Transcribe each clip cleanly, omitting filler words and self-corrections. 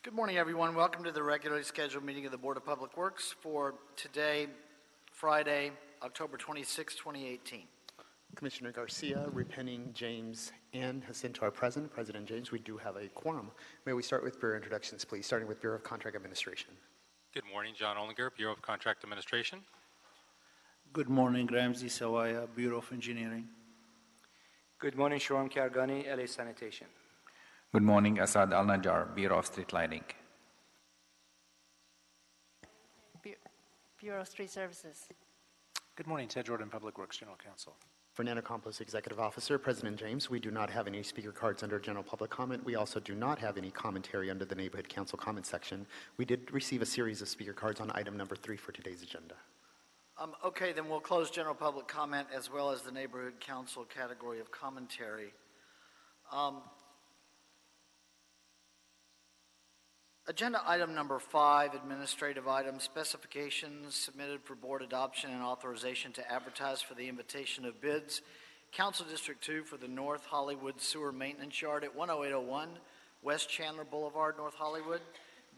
Good morning, everyone. Welcome to the regularly scheduled meeting of the Board of Public Works for today, Friday, October 26, 2018. Commissioner Garcia, Repenning, James, and Jacinto are present. President James, we do have a quorum. May we start with Bureau introductions, please, starting with Bureau of Contract Administration. Good morning, John Ollinger, Bureau of Contract Administration. Good morning, Ramzi Sawaya, Bureau of Engineering. Good morning, Shawam Kiargani, LA Sanitation. Good morning, Asad Al-Najjar, Bureau of Street Lighting. Bureau of Street Services. Good morning, Ted Jordan, Public Works General Counsel. Fernando Campos, Executive Officer. President James, we do not have any speaker cards under general public comment. We also do not have any commentary under the Neighborhood Council comment section. We did receive a series of speaker cards on item number 3 for today's agenda. Okay, then we'll close general public comment as well as the Neighborhood Council category of commentary. Agenda item number 5, administrative items, specifications submitted for board adoption and authorization to advertise for the invitation of bids. Council District 2 for the North Hollywood Sewer Maintenance Yard at 10801 West Chandler Boulevard, North Hollywood.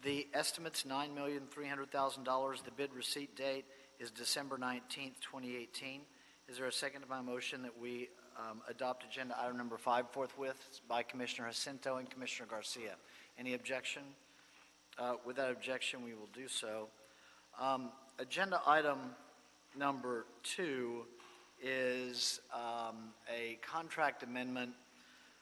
The estimate's $9,300,000. The bid receipt date is December 19th, 2018. Is there a second to my motion that we adopt agenda item number 5 forthwith? It's by Commissioner Jacinto and Commissioner Garcia. Any objection? Without objection, we will do so. Agenda item number 2 is a contract amendment.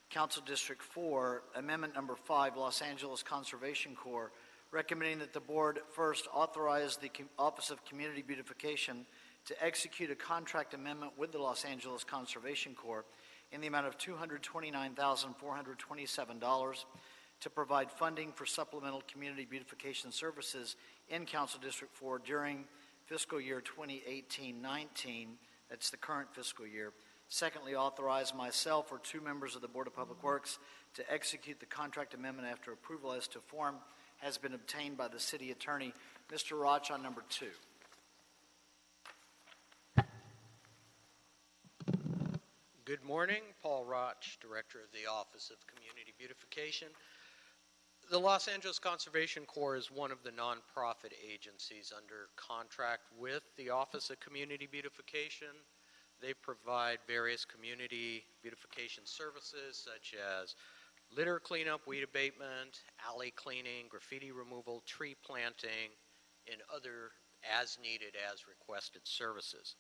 Council District 4, Amendment number 5, Los Angeles Conservation Corps, recommending that the board first authorize the Office of Community Beautification to execute a contract amendment with the Los Angeles Conservation Corps in the amount of $229,427 to provide funding for supplemental community beautification services in Council District 4 during fiscal year 2018-19. That's the current fiscal year. Secondly, authorize myself or 2 members of the Board of Public Works to execute the contract amendment after approval as to form has been obtained by the city attorney. Mr. Roch on number 2. Good morning, Paul Roch, Director of the Office of Community Beautification. The Los Angeles Conservation Corps is one of the nonprofit agencies under contract with the Office of Community Beautification. They provide various community beautification services such as litter cleanup, weed abatement, alley cleaning, graffiti removal, tree planting, and other as-needed, as-requested services.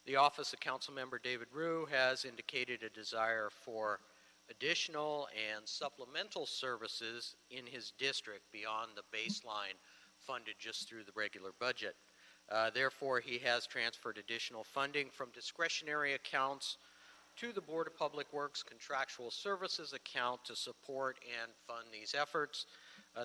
The Office of Councilmember David Rue has indicated a desire for additional and supplemental services in his district beyond the baseline funded just through the regular budget. Therefore, he has transferred additional funding from discretionary accounts to the Board of Public Works contractual services account to support and fund these efforts.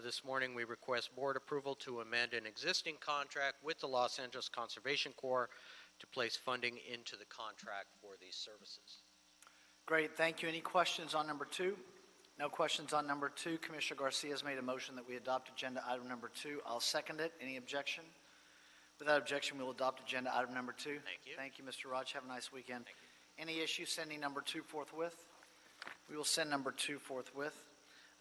This morning, we request board approval to amend an existing contract with the Los Angeles Conservation Corps to place funding into the contract for these services. Great, thank you. Any questions on number 2? No questions on number 2. Commissioner Garcia has made a motion that we adopt agenda item number 2. I'll second it. Any objection? Without objection, we will adopt agenda item number 2. Thank you. Thank you, Mr. Roch. Have a nice weekend. Any issue sending number 2 forthwith? We will send number 2 forthwith.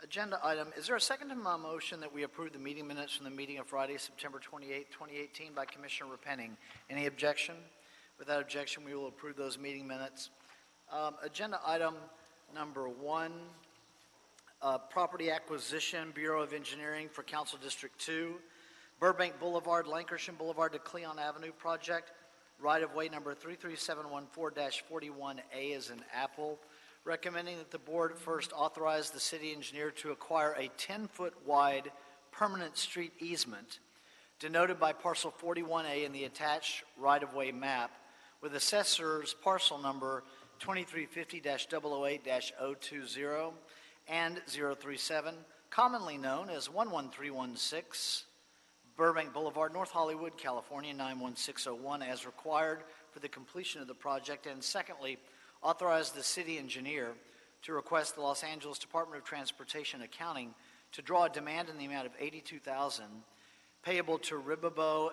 Agenda item, is there a second to my motion that we approve the meeting minutes from the meeting of Friday, September 28, 2018 by Commissioner Repenning? Any objection? Without objection, we will approve those meeting minutes. Agenda item number 1, property acquisition, Bureau of Engineering for Council District 2, Burbank Boulevard, Lankershim Boulevard to Cleon Avenue project, right-of-way number 33714-41A is an Apple, recommending that the board first authorize the city engineer to acquire a 10-foot wide permanent street easement denoted by parcel 41A in the attached right-of-way map with assessor's parcel number 2350-008-020 and 037, commonly known as 11316, Burbank Boulevard, North Hollywood, California, 91601, as required for the completion of the project. And secondly, authorize the city engineer to request the Los Angeles Department of Transportation Accounting to draw a demand in the amount of $82,000 payable to Ribobo,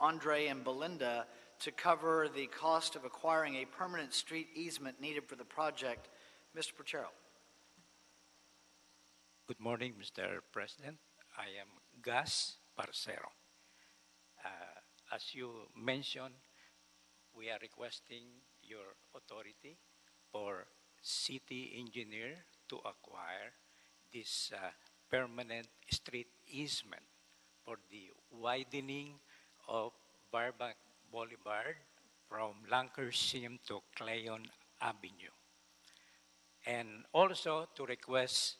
Andre, and Belinda to cover the cost of acquiring a permanent street easement needed for the project. Mr. Porchero. Good morning, Mr. President. I am Gus Parcero. As you mentioned, we are requesting your authority for city engineer to acquire this permanent street easement for the widening of Burbank Boulevard from Lankershim to Cleon Avenue. And also to request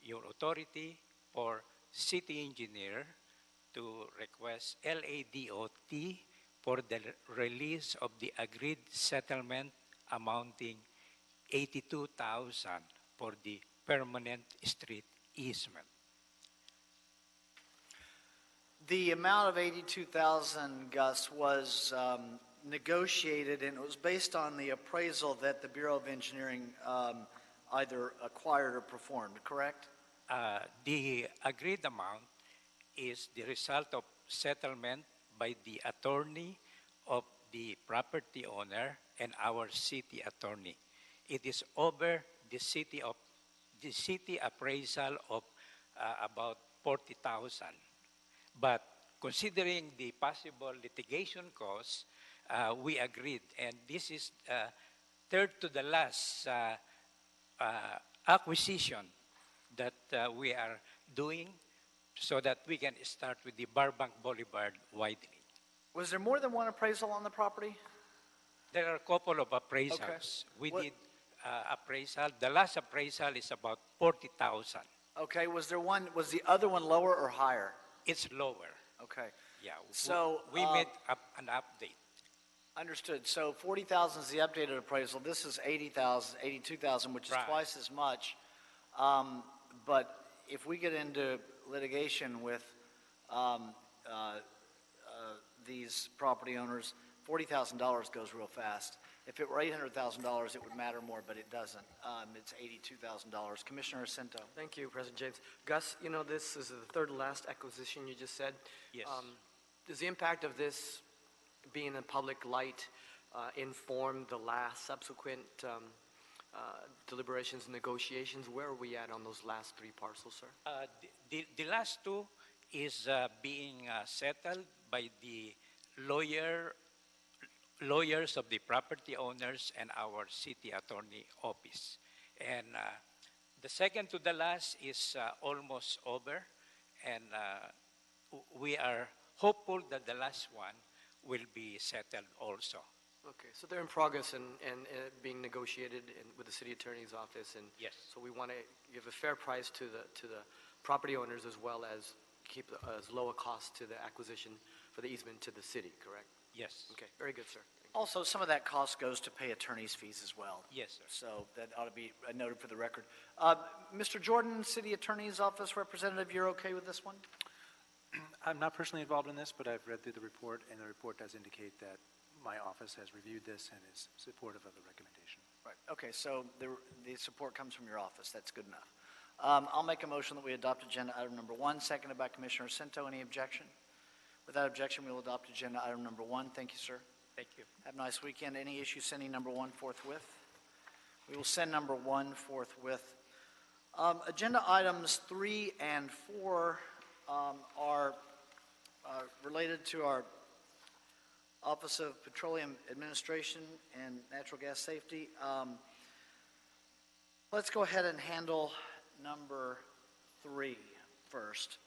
your authority for city engineer to request LADOT for the release of the agreed settlement amounting 82,000 for the permanent street easement. The amount of 82,000, Gus, was negotiated, and it was based on the appraisal that the Bureau of Engineering either acquired or performed, correct? The agreed amount is the result of settlement by the attorney of the property owner and our city attorney. It is over the city appraisal of about 40,000. But considering the possible litigation costs, we agreed, and this is third to the last acquisition that we are doing so that we can start with the Burbank Boulevard widening. Was there more than one appraisal on the property? There are a couple of appraisals. Okay. We What- did appraisal. The last appraisal is about 40,000. Okay, was the other one lower or higher? It's lower. Okay, Yeah. So, we made an update. understood. So 40,000 is the updated appraisal. This is 80,000, 82,000, which is Right. twice as much. But if we get into litigation with these property owners, $40,000 goes real fast. If it were $800,000, it would matter more, but it doesn't. It's $82,000. Commissioner Jacinto. Thank you, President James. Gus, you know, this is the third last acquisition you just said. Yes. Does the impact of this being in public light inform the last subsequent deliberations and negotiations? Where are we at on those last three parcels, sir? The last two is being settled by the lawyers of the property owners and our city attorney office. And the second to the last is almost over, and we are hopeful that the last one will be settled also. Okay, so they're in progress and being negotiated with the city attorney's office, and Yes. so we want to give a fair price to the property owners as well as keep as low a cost to the acquisition for the easement to the city, correct? Yes. Okay, very good, sir. Thank you. Also, some of that cost goes to pay attorney's fees as well. Yes, sir. So that ought to be noted for the record. Mr. Jordan, City Attorney's Office Representative, you're okay with this one? I'm not personally involved in this, but I've read through the report, and the report does indicate that my office has reviewed this and is supportive of the recommendation. Right. Okay, so the support comes from your office. That's good enough. I'll make a motion that we adopt agenda item number 1, seconded by Commissioner Jacinto. Any objection? Without objection, we will adopt agenda item number 1. Thank you, sir. Thank you. Have a nice weekend. Any issue sending number 1 forthwith? We will send number 1 forthwith. Agenda items 3 and 4 are related to our Office of Petroleum Administration and Natural Gas Safety. Let's go ahead and handle number 3 first.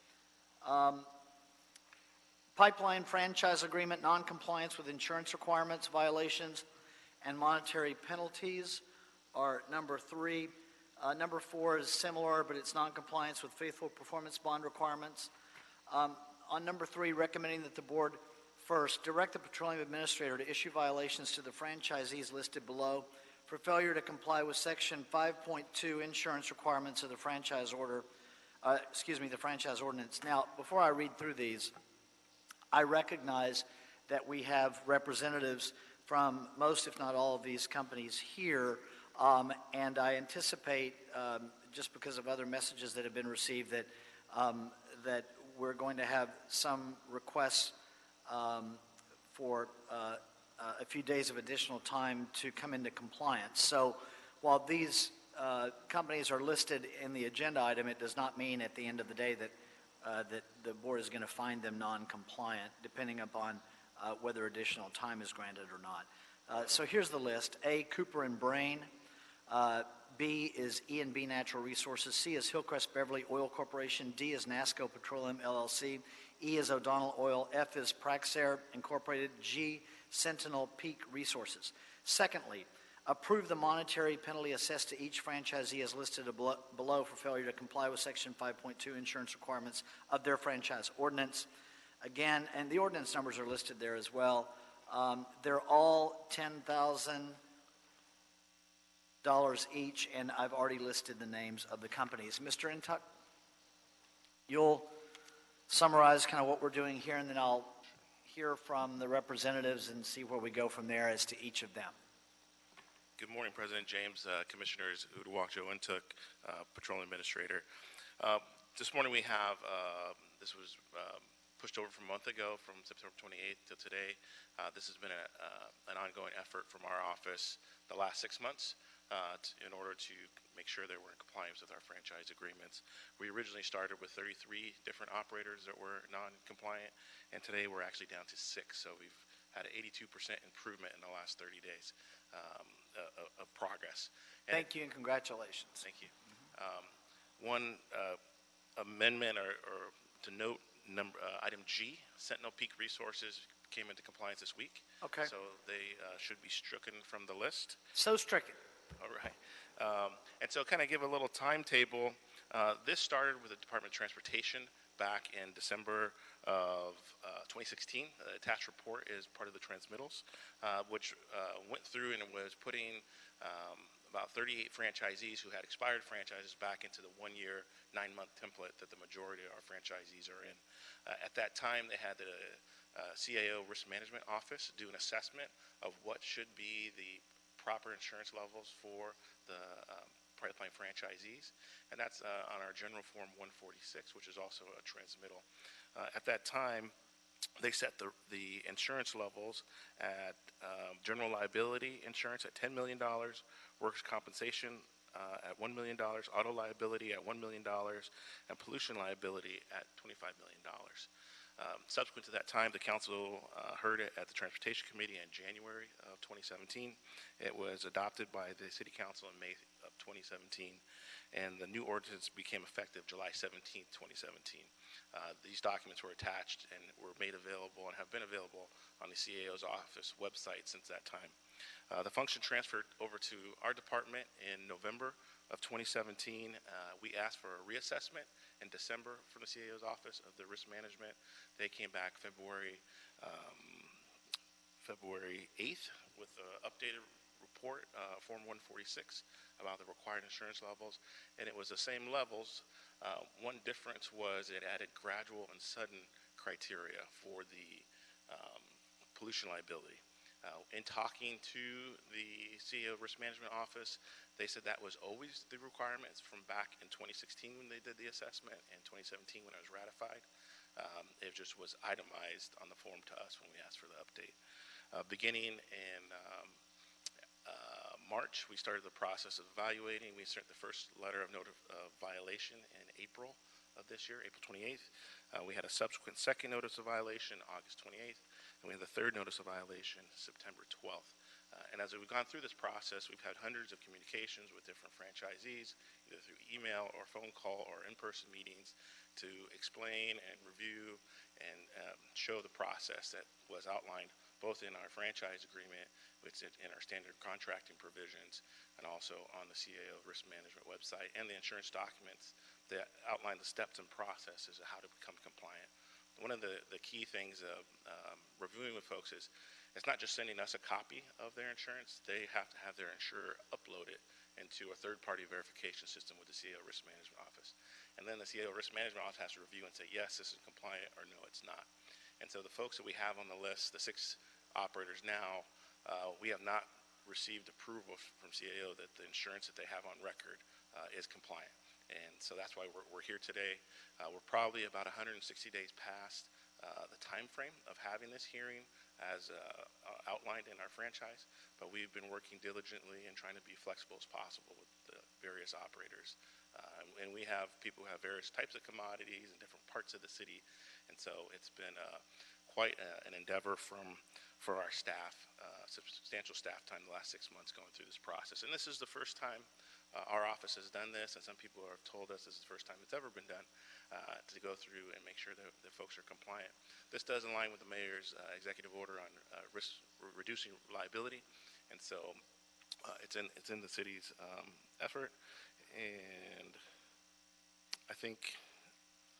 Pipeline franchise agreement, non-compliance with insurance requirements, violations, and monetary penalties are number 3. Number 4 is similar, but it's non-compliance with faithful performance bond requirements. On number 3, recommending that the board first direct the petroleum administrator to issue violations to the franchisees listed below for failure to comply with section 5.2 insurance requirements of the franchise order, the franchise ordinance. Now, before I read through these, I recognize that we have representatives from most, if not all, of these companies here, and I anticipate, just because of other messages that have been received, that that we're going to have some requests for a few days of additional time to come into compliance. So while these companies are listed in the agenda item, it does not mean at the end of the day that that the board is going to find them non-compliant, depending upon whether additional time is granted or not. So here's the list. A, Cooper and Brain. B is E&B Natural Resources. C is Hillcrest Beverly Oil Corporation. D is NASCO Petroleum LLC. E is O'Donnell Oil. F is Praxair Incorporated. G, Sentinel Peak Resources. Secondly, approve the monetary penalty assessed to each franchisee as listed below for failure to comply with Section 5.2 insurance requirements of their franchise ordinance. Again, and the ordinance numbers are listed there as well. They're all $10,000 each, and I've already listed the names of the companies. Mr. Intuck, you'll summarize kind of what we're doing here, and then I'll hear from the representatives and see where we go from there as to each of them. Good morning, President James, Commissioners Uduak-Joe Intuck, Petroleum Administrator. This morning we have, this was pushed over from a month ago, from September 28th to today. This has been an ongoing effort from our office the last 6 months in order to make sure that we're in compliance with our franchise agreements. We originally started with 33 different operators that were non-compliant, and today we're actually down to 6. So we've had an 82% improvement in the last 30 days of progress. And Thank you and congratulations. Thank you. One amendment or to note, item G, Sentinel Peak Resources came into compliance this week. Okay. So they should be stricken from the list. So stricken. All right. And so kind of give a little timetable. This started with the Department of Transportation back in December of 2016. The attached report is part of the transmittals, which went through and was putting about 38 franchisees who had expired franchises back into the 1-year, 9-month template that the majority of our franchisees are in. At that time, they had the CAO Risk Management Office do an assessment of what should be the proper insurance levels for the pipeline franchisees, and that's on our General Form 146, which is also a transmittal. At that time, they set the insurance levels at general liability insurance at $10 million, workers' compensation at $1 million, auto liability at $1 million, and pollution liability at $25 million. Subsequent to that time, the council heard it at the Transportation Committee in January of 2017. It was adopted by the City Council in May of 2017, and the new ordinance became effective July 17, 2017. These documents were attached and were made available and have been available on the CAO's office website since that time. The function transferred over to our department in November of 2017. We asked for a reassessment in December from the CAO's office of the risk management. They came back February 8th with an updated report, Form 146, about the required insurance levels, and it was the same levels. One difference was it added gradual and sudden criteria for the pollution liability. In talking to the CEO Risk Management Office, they said that was always the requirements from back in 2016 when they did the assessment, and 2017 when it was ratified. It just was itemized on the form to us when we asked for the update. Beginning in March, we started the process of evaluating. We sent the first letter of violation in April of this year, April 28th. We had a subsequent second notice of violation, August 28th, and we had the third notice of violation, September 12th. And as we've gone through this process, we've had hundreds of communications with different franchisees, either through email or phone call or in-person meetings, to explain and review and show the process that was outlined both in our franchise agreement, which is in our standard contracting provisions, and also on the CAO Risk Management website, and the insurance documents that outline the steps and processes of how to become compliant. One of the key things of reviewing with folks is it's not just sending us a copy of their insurance. They have to have their insurer upload it into a third-party verification system with the CAO Risk Management Office. And then the CAO Risk Management Office has to review and say, yes, this is compliant, or no, it's not. And so the folks that we have on the list, the 6 operators now, we have not received approval from CAO that the insurance that they have on record is compliant. And so that's why we're here today. We're probably about 160 days past the time frame of having this hearing as outlined in our franchise, but we've been working diligently and trying to be flexible as possible with the various operators. And we have people who have various types of commodities in different parts of the city, and so it's been quite an endeavor for our staff, substantial staff time the last 6 months going through this process. And this is the first time our office has done this, and some people have told us this is the first time it's ever been done, to go through and make sure that folks are compliant. This does align with the mayor's executive order on reducing liability, and so it's in the city's effort. And I think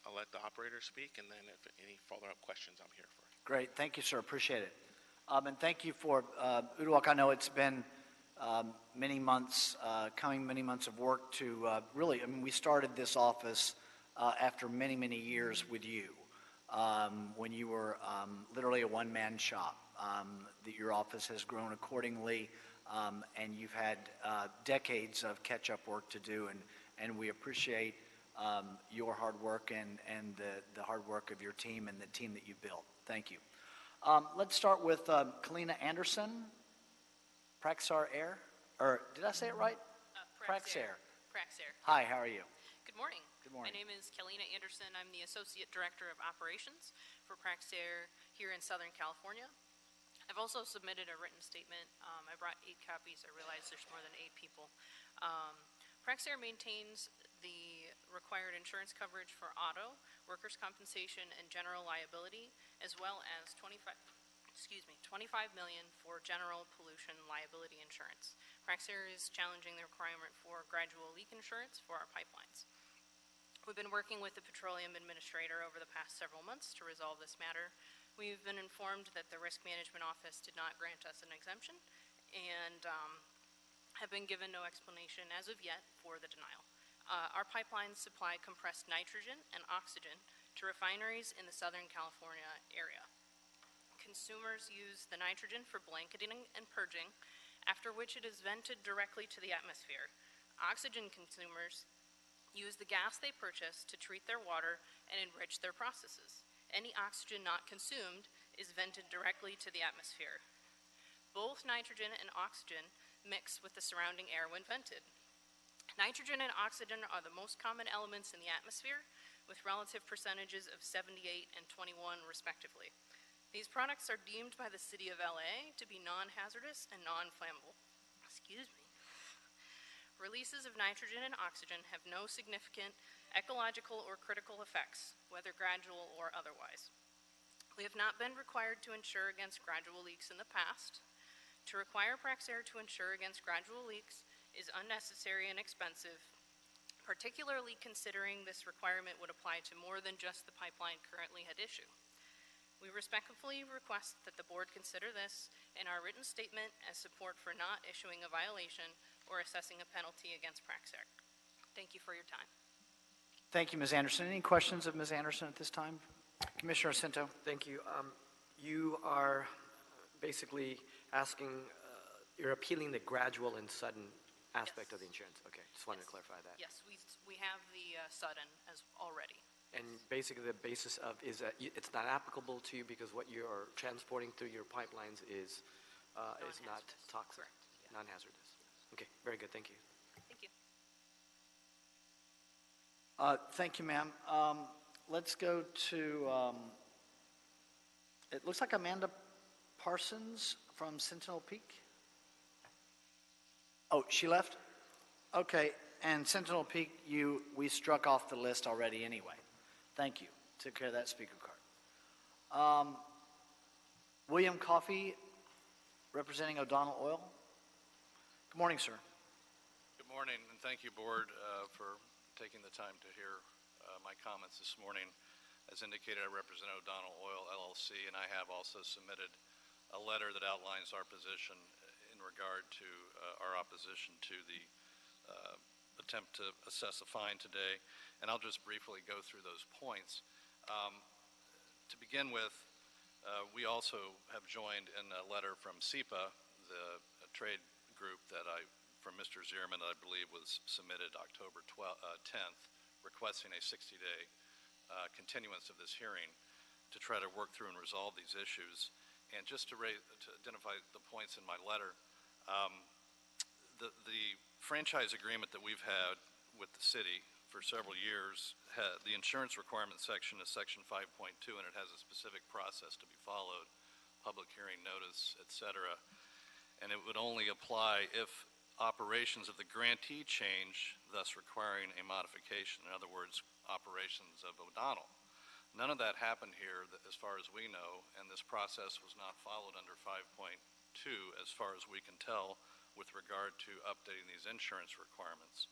I'll let the operator speak, and then if any follow-up questions, I'm here for. Great. Thank you, sir. Appreciate it. And thank you for, Uduak, I know it's been many months many months of work to really, I mean, we started this office after many, many years with you, when you were literally a one-man shop. That your office has grown accordingly, and you've had decades of catch-up work to do, and we appreciate your hard work and the hard work of your team and the team that you built. Thank you. Let's start with Kalina Anderson, Praxair Air, or did I say it right? Praxair. Praxair. Hi, how are you? Good morning. Good morning. My name is Kalina Anderson. I'm the Associate Director of Operations for Praxair here in Southern California. I've also submitted a written statement. I brought 8 copies. I realize there's more than 8 people. Praxair maintains the required insurance coverage for auto, workers' compensation, and general liability, as well as $25 million for general pollution liability insurance. Praxair is challenging the requirement for gradual leak insurance for our pipelines. We've been working with the Petroleum Administrator over the past several months to resolve this matter. We've been informed that the Risk Management Office did not grant us an exemption and have been given no explanation as of yet for the denial. Our pipelines supply compressed nitrogen and oxygen to refineries in the Southern California area. Consumers use the nitrogen for blanketing and purging, after which it is vented directly to the atmosphere. Oxygen consumers use the gas they purchase to treat their water and enrich their processes. Any oxygen not consumed is vented directly to the atmosphere. Both nitrogen and oxygen mix with the surrounding air when vented. Nitrogen and oxygen are the most common elements in the atmosphere, with relative percentages of 78 and 21 respectively. These products are deemed by the City of LA to be non-hazardous and non-flammable. Excuse me. Releases of nitrogen and oxygen have no significant ecological or critical effects, whether gradual or otherwise. We have not been required to insure against gradual leaks in the past. To require Praxair to insure against gradual leaks is unnecessary and expensive, particularly considering this requirement would apply to more than just the pipeline currently at issue. We respectfully request that the board consider this in our written statement as support for not issuing a violation or assessing a penalty against Praxair. Thank you for your time. Thank you, Ms. Anderson. Any questions of Ms. Anderson at this time? Commissioner Cinto. Thank you. You are basically asking, you're appealing the gradual and sudden aspect of the insurance. Okay, just wanted to clarify that. Yes, we have the sudden as already. And basically the basis of is that it's not applicable to you because what you are transporting through your pipelines is not toxic, Correct. Yeah. non-hazardous. Okay, very good. Thank you. Thank you. Thank you, ma'am. Let's go to, it looks like Amanda Parsons from Sentinel Peak. Oh, she left? Okay, and Sentinel Peak, we struck off the list already anyway. Thank you. Took care of that speaker card. William Coffey, representing O'Donnell Oil. Good morning, sir. Good morning, and thank you, Board, for taking the time to hear my comments this morning. As indicated, I represent O'Donnell Oil, LLC, and I have also submitted a letter that outlines our position in regard to our opposition to the attempt to assess a fine today, and I'll just briefly go through those points. To begin with, we also have joined in a letter from SEPA, the trade group from Mr. Zierman, that I believe was submitted October 10th, requesting a 60-day continuance of this hearing to try to work through and resolve these issues. And just to identify the points in my letter, the franchise agreement that we've had with the city for several years, the insurance requirement section is section 5.2, and it has a specific process to be followed, public hearing notice, et cetera. And it would only apply if operations of the grantee change, thus requiring a modification. In other words, operations of O'Donnell. None of that happened here as far as we know, and this process was not followed under 5.2 as far as we can tell with regard to updating these insurance requirements.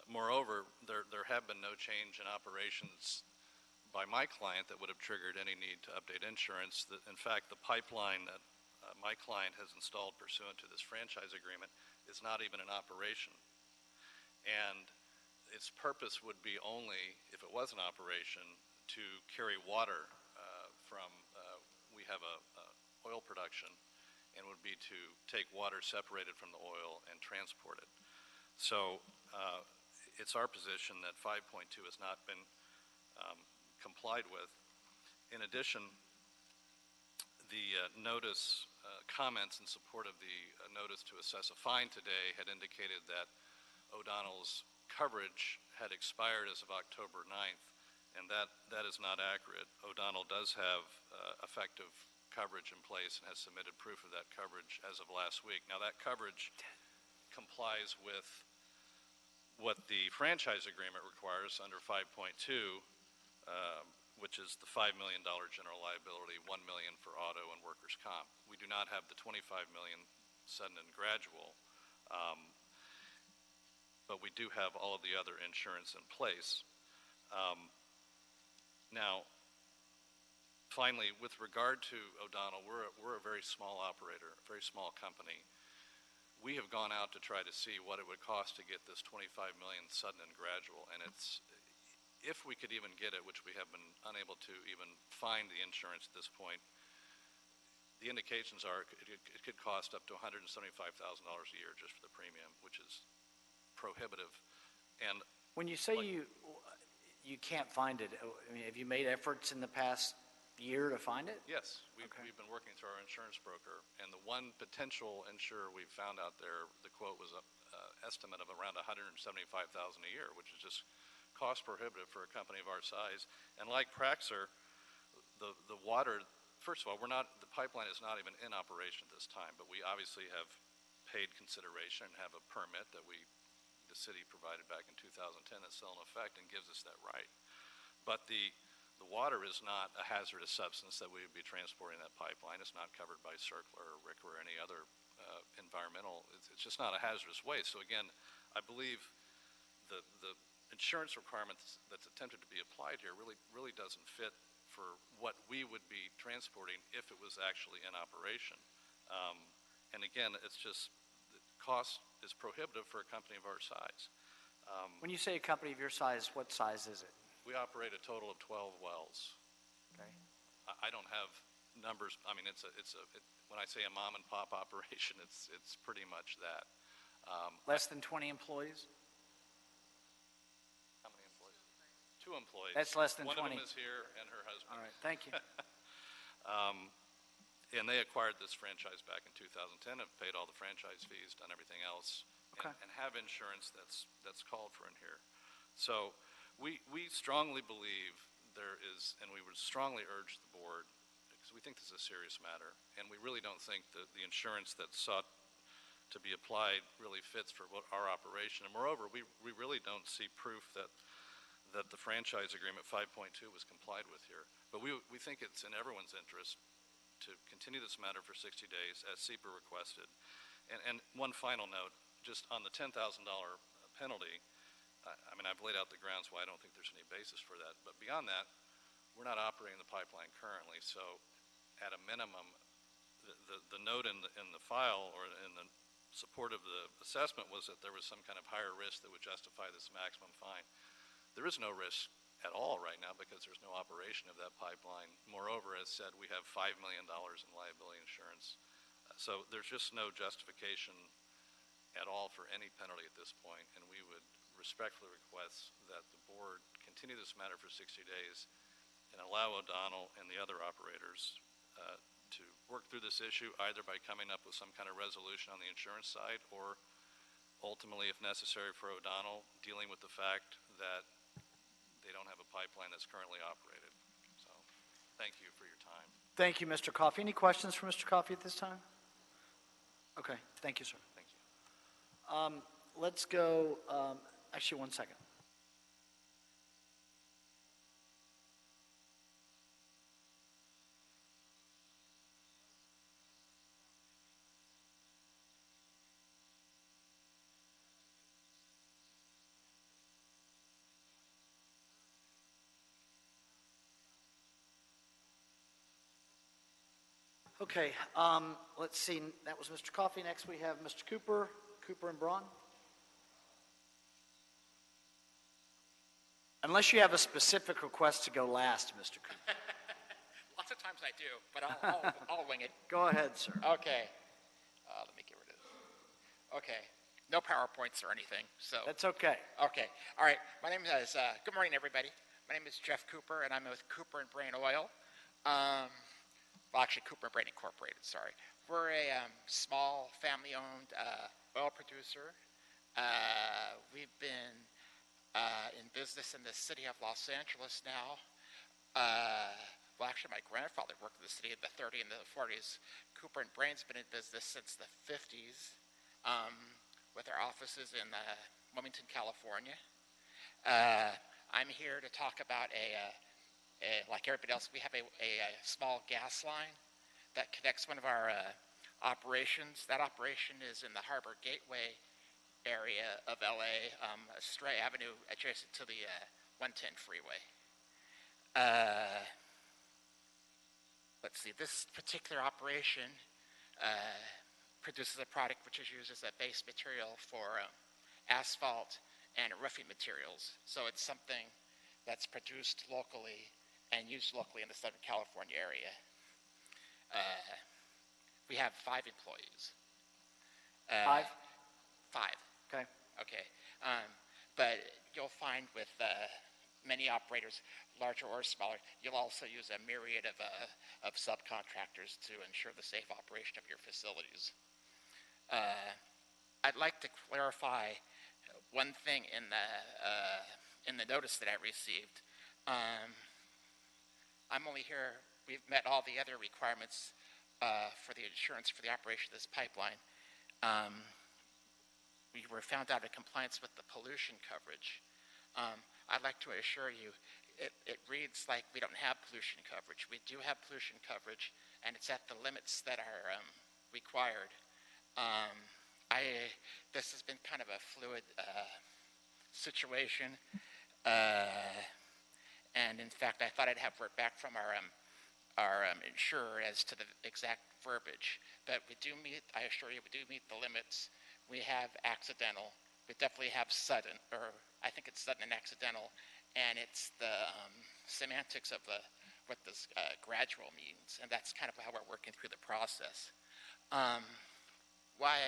Moreover, there have been no change in operations by my client that would have triggered any need to update insurance. In fact, the pipeline that my client has installed pursuant to this franchise agreement is not even in operation. And its purpose would be only, if it was in operation, to carry water from, we have a oil production, and would be to take water separated from the oil and transport it. So it's our position that 5.2 has not been complied with. In addition, the notice comments in support of the notice to assess a fine today had indicated that O'Donnell's coverage had expired as of October 9th, and that is not accurate. O'Donnell does have effective coverage in place and has submitted proof of that coverage as of last week. Now, that coverage complies with what the franchise agreement requires under 5.2, which is the $5 million general liability, $1 million for auto and workers' comp. We do not have the $25 million sudden and gradual, but we do have all of the other insurance in place. Now, finally, with regard to O'Donnell, we're a very small operator, a very small company. We have gone out to try to see what it would cost to get this $25 million sudden and gradual, and it's, if we could even get it, which we have been unable to even find the insurance at this point, the indications are it could cost up to $175,000 a year just for the premium, which is prohibitive. And When you say you can't find it, I mean, have you made efforts in the past year to find it? yes, we've been working through our insurance broker, and the one potential insurer we've found out there, the quote was an estimate of around $175,000 a year, which is just cost prohibitive for a company of our size. And like Praxair, the water, first of all, the pipeline is not even in operation at this time, but we obviously have paid consideration and have a permit that the city provided back in 2010 that's still in effect and gives us that right. But the water is not a hazardous substance that we would be transporting in that pipeline. It's not covered by CERCLA or RCRA or any other environmental. It's just not a hazardous waste. So again, I believe the insurance requirements that's attempted to be applied here really doesn't fit for what we would be transporting if it was actually in operation. And again, it's just the cost is prohibitive for a company of our size. When you say a company of your size, what size is it? We operate a total of 12 wells. Okay. I don't have numbers. I mean, when I say a mom and pop operation, it's pretty much that. Less than 20 employees? How many employees? 2 employees. That's less than 20. One of them is here and her husband. All right, thank you. And they acquired this franchise back in 2010, have paid all the franchise fees, done everything else, Okay. and have insurance that's called for in here. So we strongly believe there is, and we would strongly urge the board, because we think this is a serious matter, and we really don't think that the insurance that's sought to be applied really fits for our operation. And moreover, we really don't see proof that the franchise agreement 5.2 was complied with here. But we think it's in everyone's interest to continue this matter for 60 days as CEPA requested. And one final note, just on the $10,000 penalty, I mean, I've laid out the grounds why I don't think there's any basis for that. But beyond that, we're not operating the pipeline currently. So at a minimum, the note in the file or in the support of the assessment was that there was some kind of higher risk that would justify this maximum fine. There is no risk at all right now because there's no operation of that pipeline. Moreover, as said, we have $5 million in liability insurance. So there's just no justification at all for any penalty at this point, and we would respectfully request that the board continue this matter for 60 days and allow O'Donnell and the other operators to work through this issue either by coming up with some kind of resolution on the insurance side or ultimately, if necessary for O'Donnell, dealing with the fact that they don't have a pipeline that's currently operated. So thank you for your time. Thank you, Mr. Coffey. Any questions for Mr. Coffey at this time? Okay, thank you, sir. Thank you. Let's go, actually, 1 second. Okay, let's see, that was Mr. Coffey. Next we have Mr. Cooper and Braun. Unless you have a specific request to go last, Mr. Cooper. Lots of times I do, but I'll wing it. Go ahead, sir. Okay. Let me get rid of this. Okay. No PowerPoints or anything, so. That's okay. Okay. All right. My name is, good morning, everybody. My name is Jeff Cooper, and I'm with Cooper and Brain Oil. Well, actually, Cooper and Brain Incorporated, sorry. We're a small, family-owned oil producer. We've been in business in the city of Los Angeles now. Well, actually, my grandfather worked in the city in the 30s and the 40s. Cooper and Brain's been in business since the 50s, with our offices in Wilmington, California. I'm here to talk about like everybody else, we have a small gas line that connects one of our operations. That operation is in the Harbor Gateway area of LA, Stray Avenue, adjacent to the 110 freeway. Let's see, this particular operation produces a product which is used as a base material for asphalt and roofing materials. So it's something that's produced locally and used locally in the Southern California area. We have 5 employees. 5? 5. Okay. Okay. But you'll find with many operators, larger or smaller, you'll also use a myriad of subcontractors to ensure the safe operation of your facilities. I'd like to clarify one thing in the notice that I received. I'm only here, we've met all the other requirements for the insurance for the operation of this pipeline. We were found out of compliance with the pollution coverage. I'd like to assure you, it reads like we don't have pollution coverage. We do have pollution coverage, and it's at the limits that are required. This has been kind of a fluid situation. And in fact, I thought I'd have word back from our insurer as to the exact verbiage. But we do meet, I assure you, we do meet the limits. We have accidental. We definitely have sudden, or I think it's sudden and accidental. And it's the semantics of what this gradual means. And that's kind of how we're working through the process. Why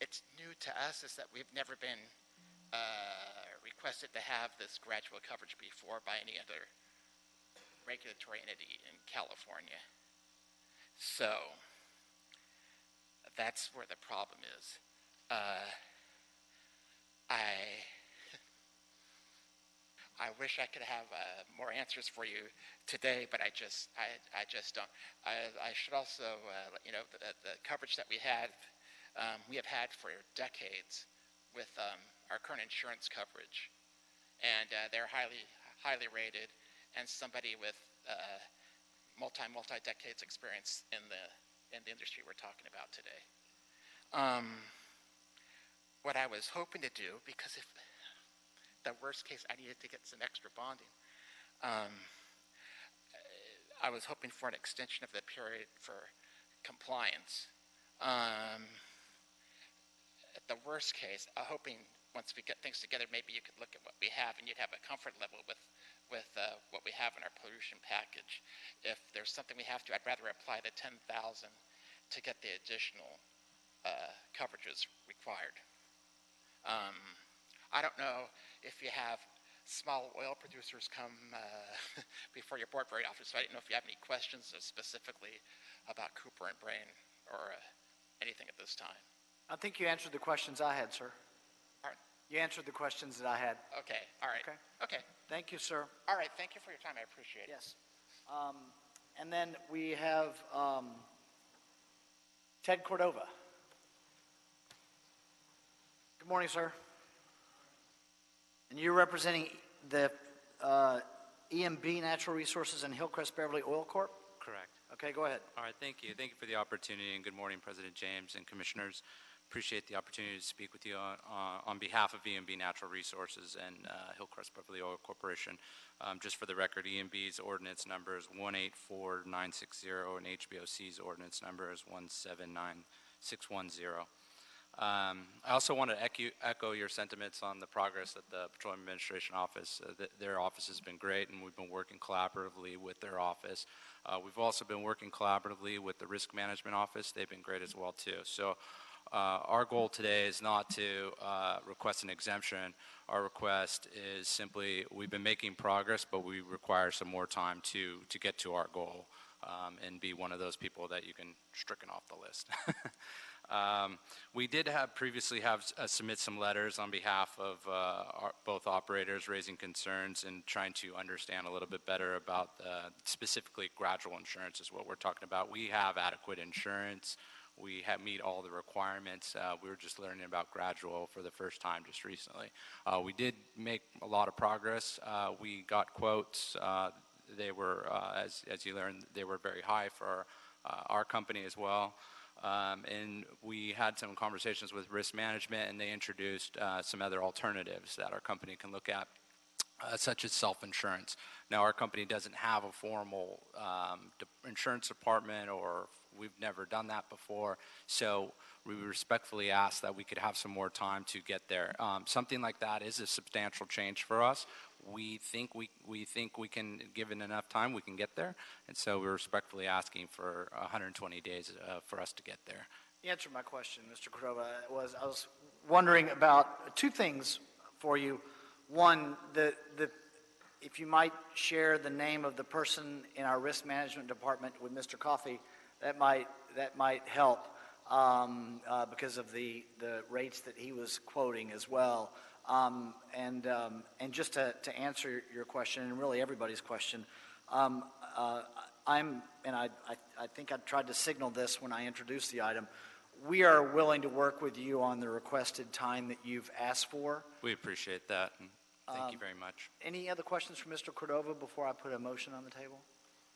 it's new to us is that we've never been requested to have this gradual coverage before by any other regulatory entity in California. So that's where the problem is. I wish I could have more answers for you today, but I just don't. I should also let you know the coverage that we have had for decades with our current insurance coverage, and they're highly rated, and somebody with multi decades experience in the industry we're talking about today. What I was hoping to do, because if the worst case I needed to get some extra bonding, I was hoping for an extension of the period for compliance. At the worst case, hoping once we get things together, maybe you could look at what we have and you'd have a comfort level with what we have in our pollution package. If there's something we have to, I'd rather apply the $10,000 to get the additional coverages required. I don't know if you have small oil producers come before your board very often, so I didn't know if you have any questions specifically about Cooper and Brain or anything at this time. I think you answered the questions I had, sir. All right. You answered the questions that I had. Okay, all right. Okay. Okay. Thank you, sir. All right, thank you for your time. I appreciate it. Yes. And then we have Ted Cordova. Good morning, sir. And you're representing the EMB Natural Resources and Hillcrest Beverly Oil Corp.? Correct. Okay, go ahead. All right, thank you. Thank you for the opportunity, and good morning, President James and Commissioners. Appreciate the opportunity to speak with you on behalf of EMB Natural Resources and Hillcrest Beverly Oil Corporation. Just for the record, EMB's ordinance number is 184960, and HBOC's ordinance number is 179610. I also want to echo your sentiments on the progress that the Petroleum Administration Office, their office has been great, and we've been working collaboratively with their office. We've also been working collaboratively with the Risk Management Office. They've been great as well, too. So our goal today is not to request an exemption. Our request is simply, we've been making progress, but we require some more time to get to our goal and be one of those people that you can stricken off the list. We did previously submit some letters on behalf of both operators raising concerns and trying to understand a little bit better about specifically gradual insurance is what we're talking about. We have adequate insurance. We meet all the requirements. We were just learning about gradual for the first time just recently. We did make a lot of progress. We got quotes. They were, as you learned, they were very high for our company as well. And we had some conversations with risk management, and they introduced some other alternatives that our company can look at, such as self-insurance. Now, our company doesn't have a formal insurance department, or we've never done that before, so we respectfully ask that we could have some more time to get there. Something like that is a substantial change for us. We think we can, given enough time, we can get there, and so we're respectfully asking for 120 days for us to get there. You answered my question, Mr. Cordova. I was wondering about two things for you. One, if you might share the name of the person in our risk management department with Mr. Coffey, that might help because of the rates that he was quoting as well. And just to answer your question, and really everybody's question, I think I tried to signal this when I introduced the item. We are willing to work with you on the requested time that you've asked for. We appreciate that, and thank you very much. Any other questions for Mr. Cordova before I put a motion on the table?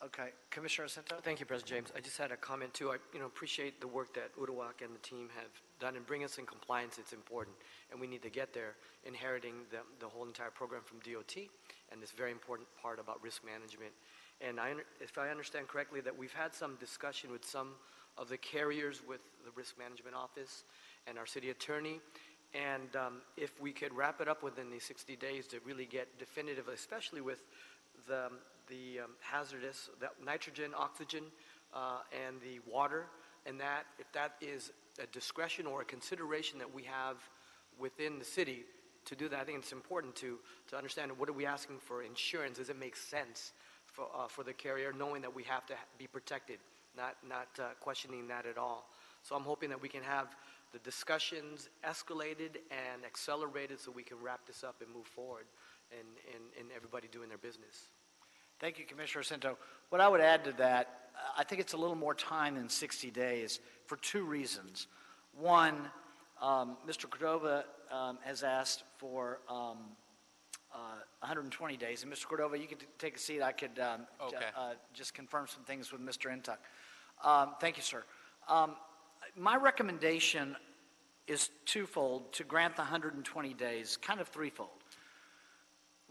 Okay, Commissioner Jacinto? Thank you, President James. I just had a comment too. I appreciate the work that Uduak and the team have done and bring us in compliance. It's important, and we need to get there, inheriting the whole entire program from DOT and this very important part about risk management. And if I understand correctly, that we've had some discussion with some of the carriers with the risk management office and our city attorney, and if we could wrap it up within these 60 days to really get definitive, especially with the hazardous, the nitrogen, oxygen, and the water, and that if that is a discretion or a consideration that we have within the city to do that, I think it's important to understand what are we asking for insurance. Does it make sense for the carrier, knowing that we have to be protected, not questioning that at all. So I'm hoping that we can have the discussions escalated and accelerated so we can wrap this up and move forward and everybody doing their business. Thank you, Commissioner Jacinto. What I would add to that, I think it's a little more time than 60 days for two reasons. One, Mr. Cordova has asked for 120 days. And Mr. Cordova, you could take a seat. I could just confirm some things with Mr. Intuck. Thank you, sir. My recommendation is twofold to grant the 120 days, kind of threefold.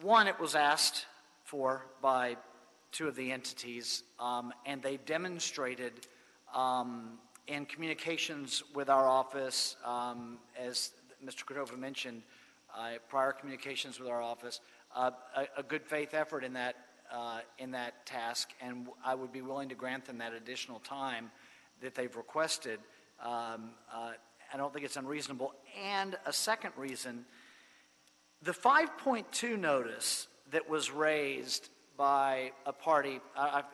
One, it was asked for by two of the entities, and they demonstrated in communications with our office, as Mr. Cordova mentioned, prior communications with our office, a good faith effort in that task, and I would be willing to grant them that additional time that they've requested. I don't think it's unreasonable. And a second reason, The 5.2 notice that was raised by a party,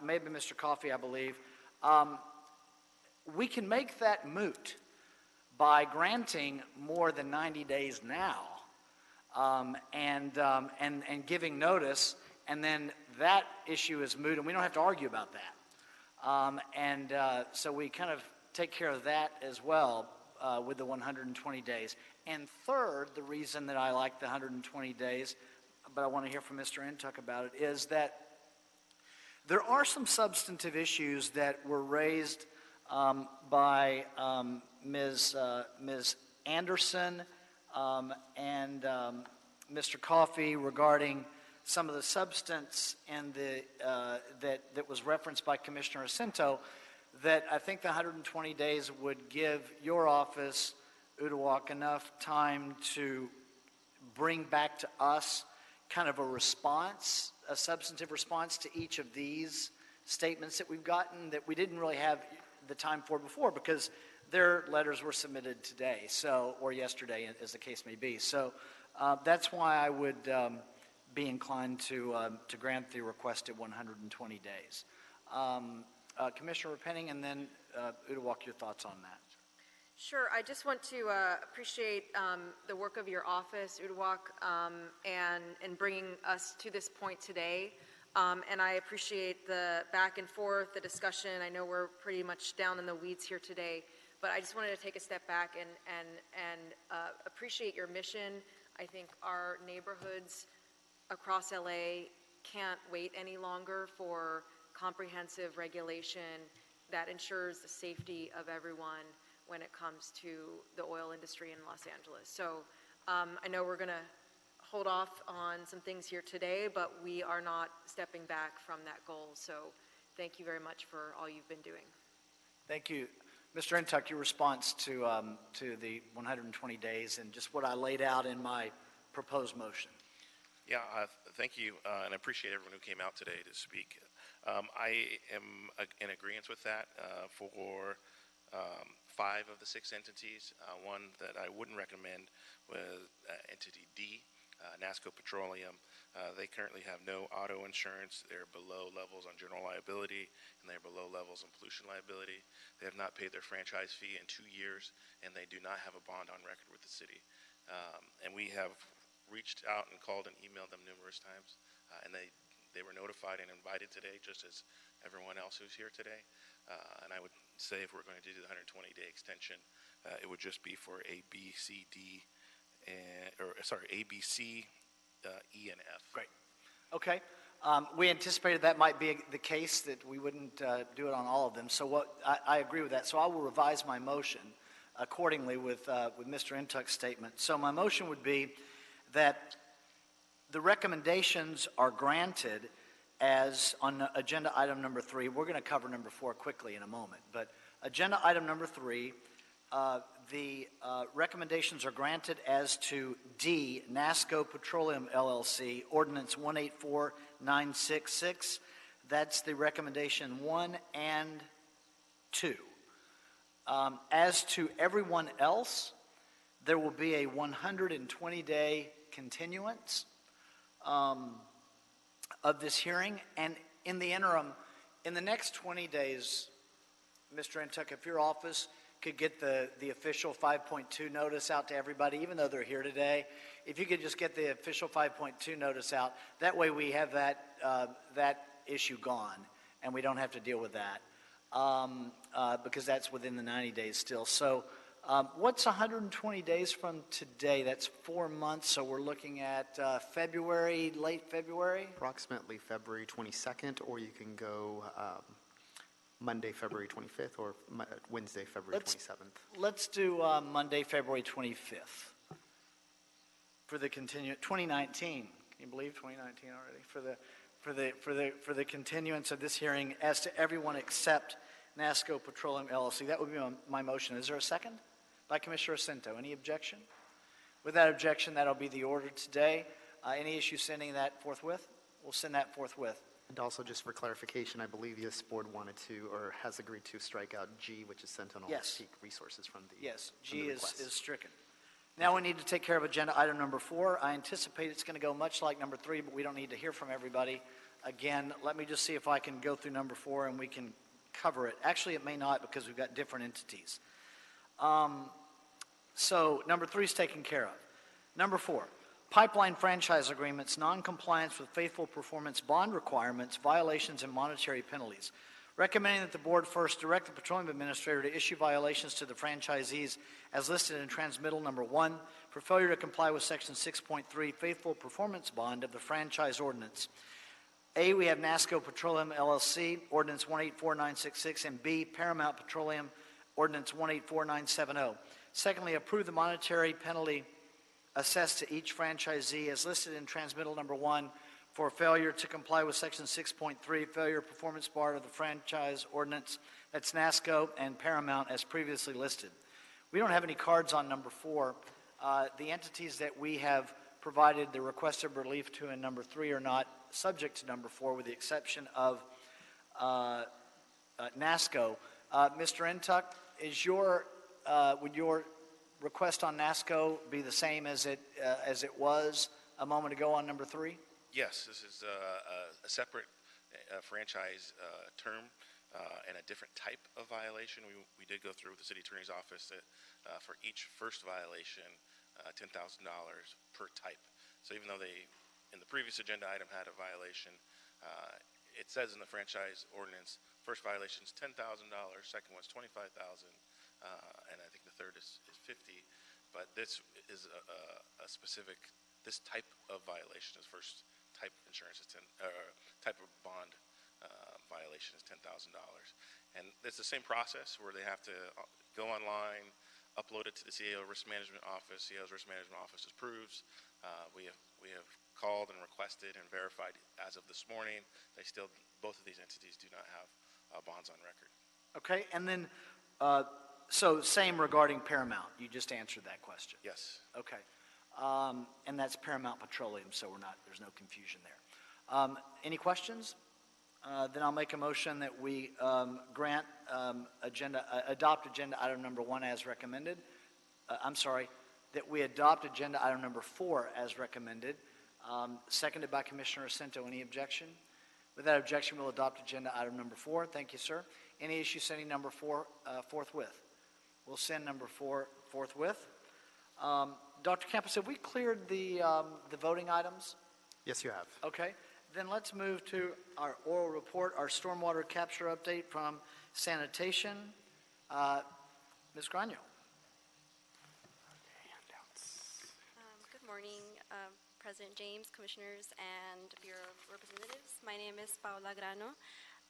maybe Mr. Coffey, I believe, we can make that moot by granting more than 90 days now and giving notice, and then that issue is moot, and we don't have to argue about that. So we kind of take care of that as well with the 120 days. And third, the reason that I like the 120 days, but I want to hear from Mr. Intuck about it, is that there are some substantive issues that were raised by Ms. Anderson and Mr. Coffey regarding some of the substance and that was referenced by Commissioner Jacinto, that I think the 120 days would give your office, Uduak, enough time to bring back to us kind of a response, a substantive response to each of these statements that we've gotten that we didn't really have the time for before because their letters were submitted today, or yesterday, as the case may be. So that's why I would be inclined to grant the requested 120 days. Commissioner Penning, and then Uduak, your thoughts on that. Sure. I just want to appreciate the work of your office, Uduak, and bringing us to this point today. And I appreciate the back and forth, the discussion. I know we're pretty much down in the weeds here today, but I just wanted to take a step back and appreciate your mission. I think our neighborhoods across LA can't wait any longer for comprehensive regulation that ensures the safety of everyone when it comes to the oil industry in Los Angeles. So I know we're going to hold off on some things here today, but we are not stepping back from that goal. So thank you very much for all you've been doing. Thank you. Mr. Intuck, your response to the 120 days and just what I laid out in my proposed motion. Yeah, thank you, and I appreciate everyone who came out today to speak. I am in agreement with that for 5 of the 6 entities. One that I wouldn't recommend was Entity D, NASCO Petroleum. They currently have no auto insurance. They're below levels on general liability, and they're below levels on pollution liability. They have not paid their franchise fee in 2 years, and they do not have a bond on record with the city. And we have reached out and called and emailed them numerous times, and they were notified and invited today, just as everyone else who's here today. And I would say if we're going to do the 120-day extension, it would just be for A, B, C, D, A, B, C, E, and F. Great. Okay. We anticipated that might be the case, that we wouldn't do it on all of them. So I agree with that. So I will revise my motion accordingly with Mr. Intuck's statement. So my motion would be that the recommendations are granted as on agenda item number 3. We're going to cover number 4 quickly in a moment. But agenda item number 3, the recommendations are granted as to D, NASCO Petroleum LLC, Ordinance 184966. That's the recommendation 1 and 2. As to everyone else, there will be a 120-day continuance of this hearing. And in the interim, in the next 20 days, Mr. Intuck, if your office could get the official 5.2 notice out to everybody, even though they're here today, if you could just get the official 5.2 notice out, that way we have that issue gone, and we don't have to deal with that, because that's within the 90 days still. So what's 120 days from today? That's 4 months, so we're looking at February, late February? Approximately February 22nd, or you can go Monday, February 25th, or Wednesday, February 27th. Let's do Monday, February 25th for the 2019. Can you believe 2019 already? For the continuance of this hearing as to everyone except NASCO Petroleum LLC. That would be my motion. Is there a second? By Commissioner Jacinto. Any objection? Without objection, that'll be the order today. Any issue sending that forthwith? We'll send that forthwith. And also, just for clarification, I believe this board wanted to, or has agreed to, strike out G, which is Sentinel Yes. Peak Resources from the Yes, from G the is request. stricken. Now we need to take care of agenda item number 4. I anticipate it's going to go much like number 3, but we don't need to hear from everybody. Again, let me just see if I can go through number 4 and we can cover it. Actually, it may not because we've got different entities. So number 3 is taken care of. Number 4, pipeline franchise agreements, non-compliance with faithful performance bond requirements, violations, and monetary penalties. Recommending that the board first direct the petroleum administrator to issue violations to the franchisees as listed in transmittal number 1 for failure to comply with section 6.3 faithful performance bond of the franchise ordinance. A, we have NASCO Petroleum LLC, ordinance 184966, and B, Paramount Petroleum, ordinance 184970. Secondly, approve the monetary penalty assessed to each franchisee as listed in transmittal number 1 for failure to comply with section 6.3 failure performance bar of the franchise ordinance. That's NASCO and Paramount as previously listed. We don't have any cards on number 4. The entities that we have provided the requested relief to in number 3 are not subject to number 4 with the exception of NASCO. Mr. Intuck, would your request on NASCO be the same as it was a moment ago on number 3? Yes, this is a separate franchise term and a different type of violation. We did go through with the city attorney's office that for each first violation, $10,000 per type. So even though they, in the previous agenda item, had a violation, it says in the franchise ordinance, first violation is $10,000, second one's $25,000, and I think the third is $50,000. But this is a specific, this type of violation is first type of insurance is type of bond violation is $10,000, and it's the same process where they have to go online, upload it to the CAO Risk Management Office. CAO's Risk Management Office approves. We have called and requested and verified as of this morning. They still, both of these entities do not have bonds on record. Okay, and then so same regarding Paramount. You just answered that question. Yes. Okay. And that's Paramount Petroleum, so there's no confusion there. Any questions? Then I'll make a motion that we adopt agenda item number 1 as recommended. That we adopt agenda item number 4 as recommended. Seconded by Commissioner Ascento. Any objection? Without objection, we'll adopt agenda item number 4. Thank you, sir. Any issue sending number 4 forthwith? We'll send number 4 forthwith. Dr. Campos, have we cleared the voting items? Yes, you have. Okay. Then let's move to our oral report, our stormwater capture update from sanitation. Ms. Grano. Good morning, President James, Commissioners, and Bureau of Representatives. My name is Paula Grano.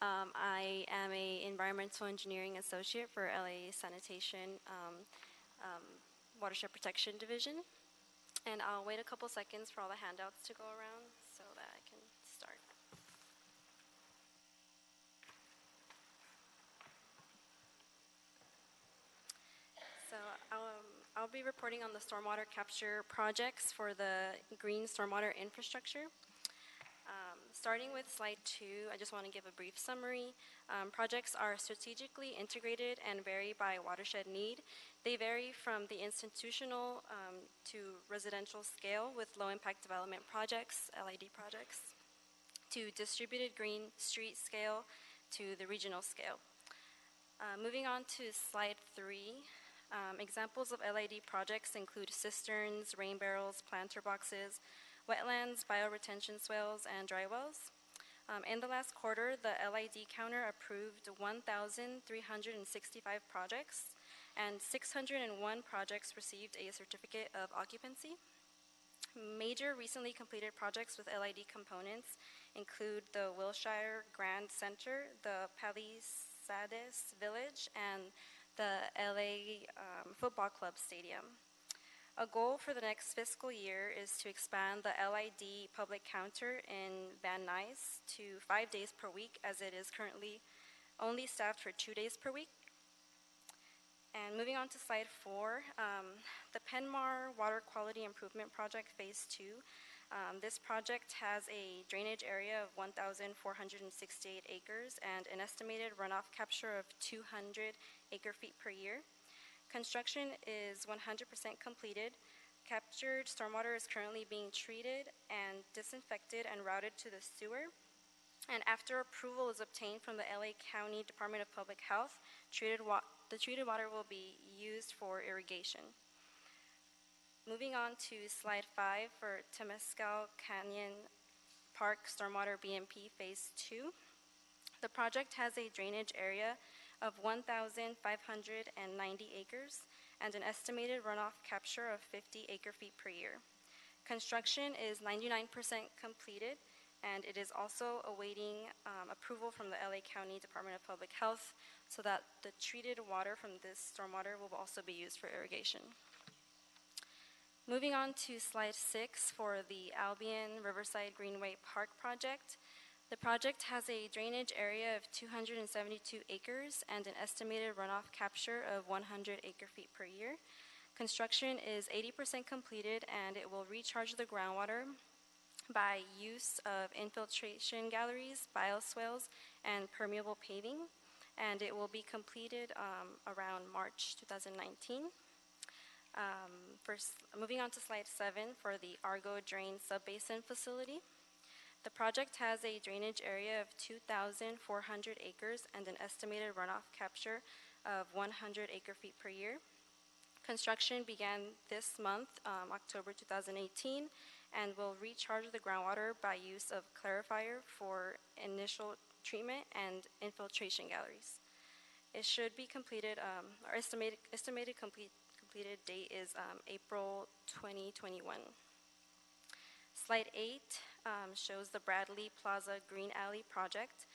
I am an Environmental Engineering Associate for LA Sanitation Watershed Protection Division. And I'll wait a couple seconds for all the handouts to go around so that I can start. So I'll be reporting on the stormwater capture projects for the green stormwater infrastructure. Starting with slide 2, I just want to give a brief summary. Projects are strategically integrated and vary by watershed need. They vary from the institutional to residential scale with low-impact development projects, LID projects, to distributed green street scale to the regional scale. Moving on to slide 3, examples of LID projects include cisterns, rain barrels, planter boxes, wetlands, bioretention swales, and dry wells. In the last quarter, the LID counter approved 1,365 projects, and 601 projects received a certificate of occupancy. Major recently completed projects with LID components include the Wilshire Grand Center, the Palisades Village, and the LA Football Club Stadium. A goal for the next fiscal year is to expand the LID public counter in Van Nuys to 5 days per week, as it is currently only staffed for 2 days per week. And moving on to slide 4, the Penmar Water Quality Improvement Project Phase 2. This project has a drainage area of 1,468 acres and an estimated runoff capture of 200 acre-feet per year. Construction is 100% completed. captured stormwater is currently being treated and disinfected and routed to the sewer. And after approval is obtained from the LA County Department of Public Health, the treated water will be used for irrigation. Moving on to slide 5 for Temescal Canyon Park Stormwater BMP Phase 2. The project has a drainage area of 1,590 acres and an estimated runoff capture of 50 acre-feet per year. Construction is 99% completed, and it is also awaiting approval from the LA County Department of Public Health so that the treated water from this stormwater will also be used for irrigation. Moving on to slide 6 for the Albion Riverside Greenway Park project. The project has a drainage area of 272 acres and an estimated runoff capture of 100 acre-feet per year. Construction is 80% completed, and it will recharge the groundwater by use of infiltration galleries, bioswales, and permeable paving, and it will be completed around March 2019. Moving on to slide 7 for the Argo Drain Subbasin Facility. The project has a drainage area of 2,400 acres and an estimated runoff capture of 100 acre-feet per year. Construction began this month, October 2018, and will recharge the groundwater by use of clarifier for initial treatment and infiltration galleries. It should be completed, our estimated completed date is April 2021. Slide 8 shows the Bradley Plaza Green Alley project.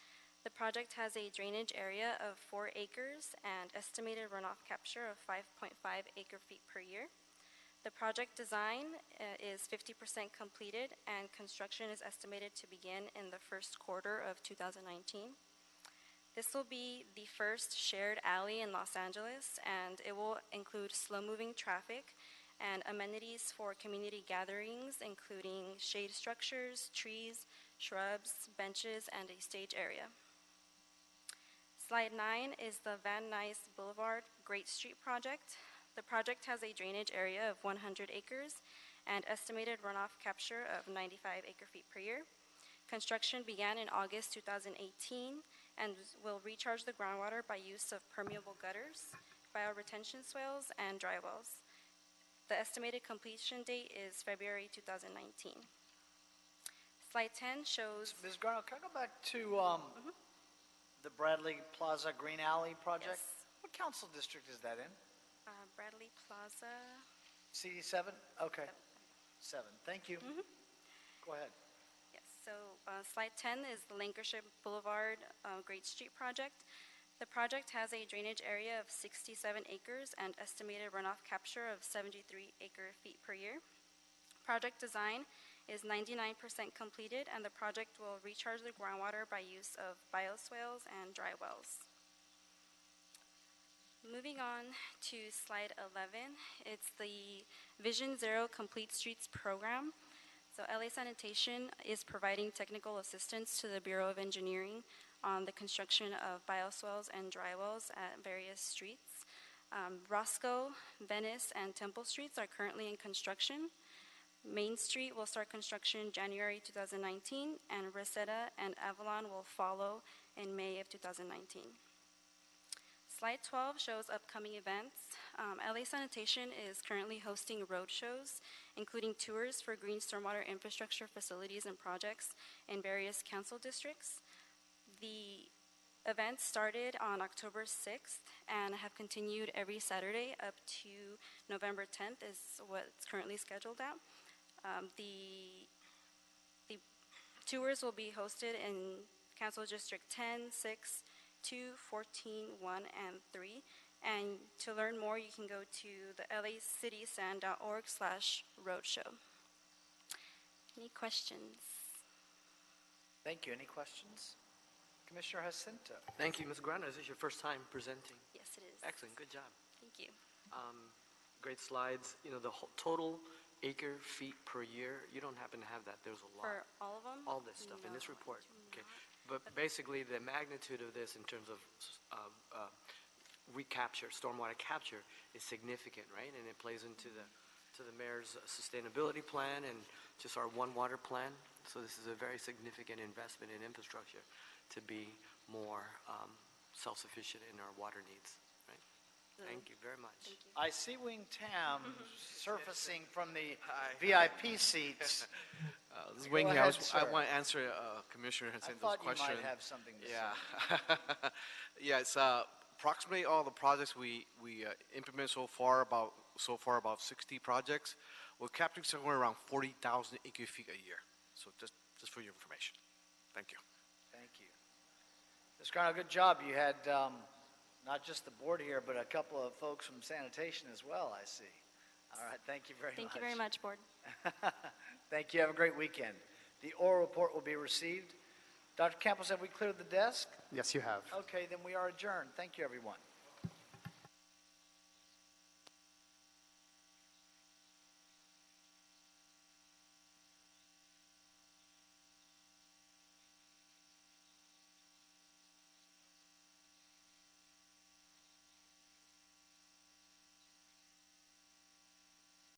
The project has a drainage area of 4 acres and estimated runoff capture of 5.5 acre-feet per year. The project design is 50% completed, and construction is estimated to begin in the first quarter of 2019. This will be the first shared alley in Los Angeles, and it will include slow-moving traffic and amenities for community gatherings, including shade structures, trees, shrubs, benches, and a stage area. Slide 9 is the Van Nuys Boulevard Great Street project. The project has a drainage area of 100 acres and estimated runoff capture of 95 acre-feet per year. Construction began in August 2018 and will recharge the groundwater by use of permeable gutters, bioretention swales, and dry wells. The estimated completion date is February 2019. Slide 10 shows... Ms. Garno, can I go back to the Bradley Plaza Green Alley project? Yes. What council district is that in? Bradley Plaza. CD7? Okay. 7. Thank you. Go ahead. Yes, so slide 10 is the Lancashire Boulevard Great Street project. The project has a drainage area of 67 acres and estimated runoff capture of 73 acre-feet per year. Project design is 99% completed, and the project will recharge the groundwater by use of bioswales and dry wells. Moving on to slide 11, it's the Vision Zero Complete Streets program. So LA Sanitation is providing technical assistance to the Bureau of Engineering on the construction of bioswales and dry wells at various streets. Roscoe, Venice, and Temple Streets are currently in construction. Main Street will start construction January 2019, and Reseda and Avalon will follow in May of 2019. Slide 12 shows upcoming events. LA Sanitation is currently hosting road shows, including tours for green stormwater infrastructure facilities and projects in various council districts. The events started on October 6th and have continued every Saturday up to November 10th is what's currently scheduled at. The tours will be hosted in Council District 10, 6, 2, 14, 1, and 3. And to learn more, you can go to the lacitisan.org/roadshow. Any questions? Thank you. Any questions? Commissioner Jacinto. Thank you, Ms. Grano. Is this your first time presenting? Yes, it is. Excellent. Good job. Thank you. Great slides. You know, the total acre feet per year, you don't happen to have that. There's a lot. For all of them? All this stuff in this report. Okay. But basically, the magnitude of this in terms of recapture, stormwater capture, is significant, right? And it plays into to the mayor's sustainability plan and just our One Water plan. So this is a very significant investment in infrastructure to be more self-sufficient in our water needs. Right? Thank you very much. Thank you. I see Wing Tam surfacing from the VIP seats. This is Go Wing here. ahead, I sir. want to answer Commissioner I Jacinto's thought you question. might have something to say. Yeah. Yeah, it's approximately all the projects we implement so far about 60 projects. We're capturing somewhere around 40,000 acre feet a year. So just for your information. Thank you. Thank you. Ms. Garno, good job. You had not just the board here, but a couple of folks from sanitation as well, I see. All right, thank you very much. Thank you very much, Board. Thank you. Have a great weekend. The oral report will be received. Dr. Campos, have we cleared the desk? Yes, you have. Okay, then we are adjourned. Thank you, everyone.